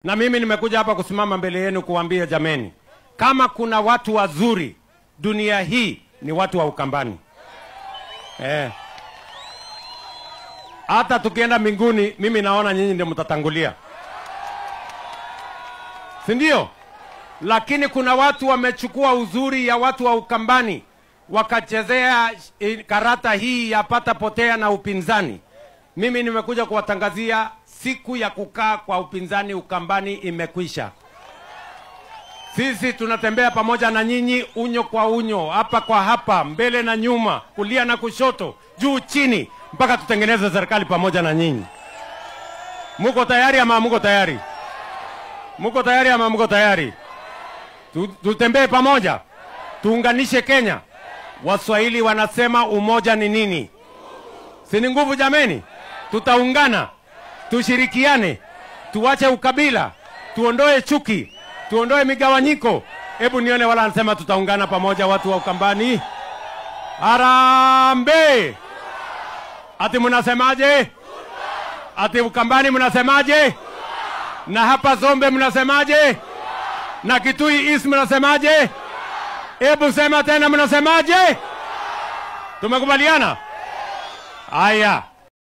Na mimi nimekuja hapa kusimama mbele yenu kuambia jameni, kama kuna watu wazuri dunia hii ni watu wa Ukambani. Hata tukienda mbinguni, mimi naona nyinyi ndio mtatangulia, si ndio? Lakini kuna watu wamechukua uzuri ya watu wa Ukambani wakachezea karata hii ya pata potea na upinzani. Mimi nimekuja kuwatangazia siku ya kukaa kwa upinzani Ukambani imekwisha. Sisi tunatembea pamoja na nyinyi unyo kwa unyo, hapa kwa hapa, mbele na nyuma, kulia na kushoto, juu chini, mpaka tutengeneze serikali pamoja na nyinyi. Muko tayari ama muko tayari? Muko tayari ama muko tayari? Tutembee pamoja, tuunganishe Kenya. Waswahili wanasema umoja ni nini? Si ni nguvu jameni? Tutaungana, tushirikiane, tuache ukabila, tuondoe chuki, tuondoe migawanyiko. Hebu nione wala anasema tutaungana pamoja watu wa Ukambani. Harambee! Ati mnasemaje? Ati Ukambani mnasemaje? Na hapa Zombe mnasemaje? Na Kitui East mnasemaje? Hebu sema tena mnasemaje? Tumekubaliana? Haya.